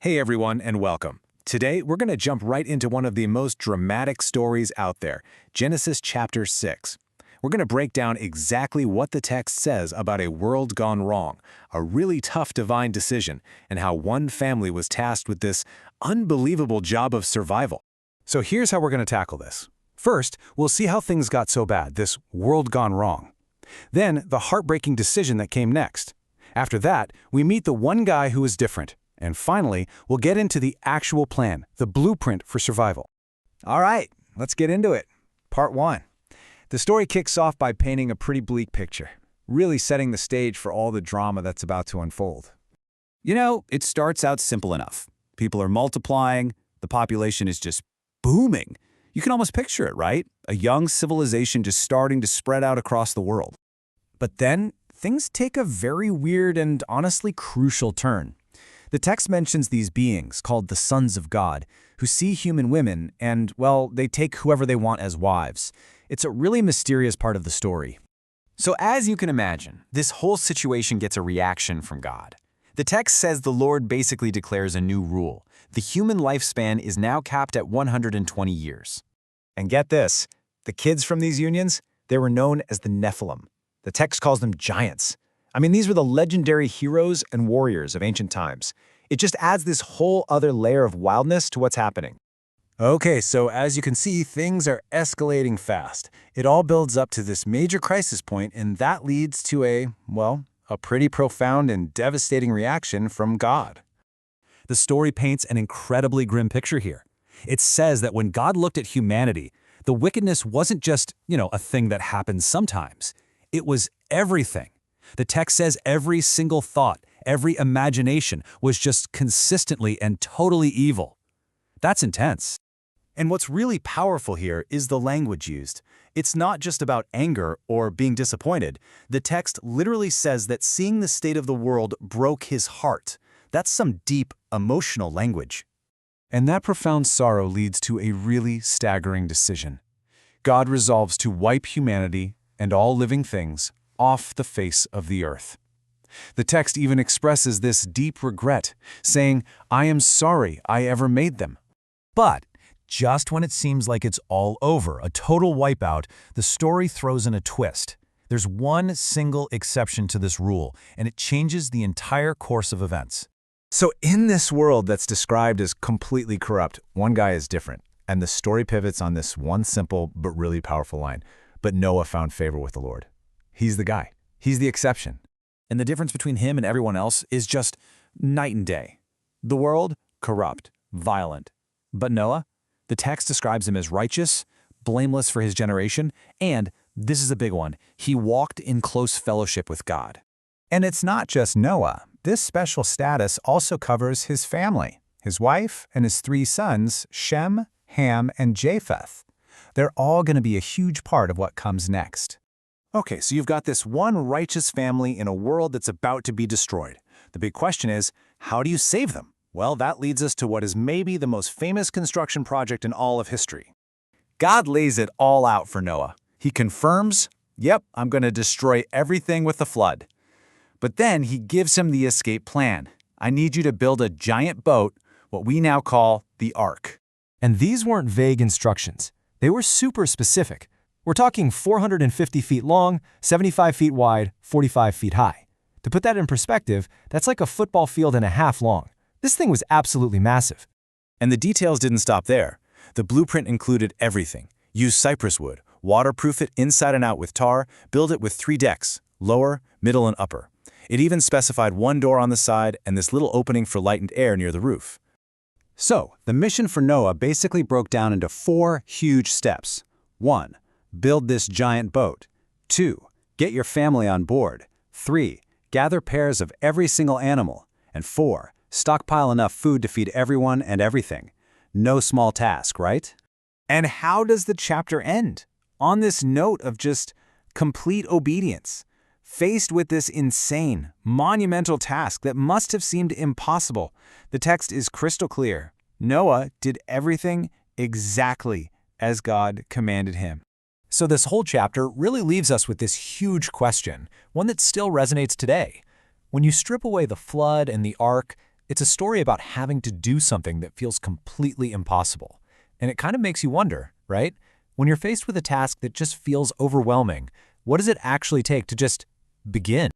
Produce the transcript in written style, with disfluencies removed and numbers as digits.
Hey everyone, and welcome. Today, we're going to jump right into one of the most dramatic stories out there, Genesis chapter 6. We're going to break down exactly what the text says about a world gone wrong, a really tough divine decision, and how one family was tasked with this unbelievable job of survival. So here's how we're going to tackle this. First, we'll see how things got so bad, this world gone wrong. Then, the heartbreaking decision that came next. After that, we meet the one guy who is different. And finally, we'll get into the actual plan, the blueprint for survival. All right, let's get into it. Part 1. The story kicks off by painting a pretty bleak picture, really setting the stage for all the drama that's about to unfold. It starts out simple enough. People are multiplying, the population is just booming. You can almost picture it, right? A young civilization just starting to spread out across the world. But then, things take a very weird and honestly crucial turn. The text mentions these beings, called the sons of God, who see human women and, well, they take whoever they want as wives. It's a really mysterious part of the story. So as you can imagine, this whole situation gets a reaction from God. The text says the Lord basically declares a new rule. The human lifespan is now capped at 120 years. And get this, the kids from these unions, they were known as the Nephilim. The text calls them giants. I mean, these were the legendary heroes and warriors of ancient times. It just adds this whole other layer of wildness to what's happening. Okay, so as you can see, things are escalating fast. It all builds up to this major crisis point, and that leads to a pretty profound and devastating reaction from God. The story paints an incredibly grim picture here. It says that when God looked at humanity, the wickedness wasn't just, a thing that happens sometimes. It was everything. The text says every single thought, every imagination was just consistently and totally evil. That's intense. And what's really powerful here is the language used. It's not just about anger or being disappointed. The text literally says that seeing the state of the world broke his heart. That's some deep, emotional language. And that profound sorrow leads to a really staggering decision. God resolves to wipe humanity and all living things off the face of the earth. The text even expresses this deep regret, saying, "I am sorry I ever made them." But just when it seems like it's all over, a total wipeout, the story throws in a twist. There's one single exception to this rule, and it changes the entire course of events. So in this world that's described as completely corrupt, one guy is different, and the story pivots on this one simple but really powerful line. But Noah found favor with the Lord. He's the guy. He's the exception. And the difference between him and everyone else is just night and day. The world, corrupt, violent. But Noah, the text describes him as righteous, blameless for his generation, and, this is a big one, he walked in close fellowship with God. And it's not just Noah. This special status also covers his family, his wife, and his 3 sons, Shem, Ham, and Japheth. They're all going to be a huge part of what comes next. Okay, so you've got this one righteous family in a world that's about to be destroyed. The big question is, how do you save them? Well, that leads us to what is maybe the most famous construction project in all of history. God lays it all out for Noah. He confirms, yep, I'm going to destroy everything with the flood. But then he gives him the escape plan. I need you to build a giant boat, what we now call the Ark. And these weren't vague instructions. They were super specific. We're talking 450 feet long, 75 feet wide, 45 feet high. To put that in perspective, that's like a football field and a half long. This thing was absolutely massive. And the details didn't stop there. The blueprint included everything. Use cypress wood, waterproof it inside and out with tar, build it with 3 decks, lower, middle, and upper. It even specified 1 door on the side and this little opening for light and air near the roof. So, the mission for Noah basically broke down into 4 huge steps. 1. Build this giant boat. 2. Get your family on board. 3. Gather pairs of every single animal. And 4. Stockpile enough food to feed everyone and everything. No small task, right? And how does the chapter end? On this note of just complete obedience. Faced with this insane, monumental task that must have seemed impossible, the text is crystal clear. Noah did everything exactly as God commanded him. So this whole chapter really leaves us with this huge question, one that still resonates today. When you strip away the flood and the ark, It's a story about having to do something that feels completely impossible. And it kind of makes you wonder, right? When you're faced with a task that just feels overwhelming, what does it actually take to just begin?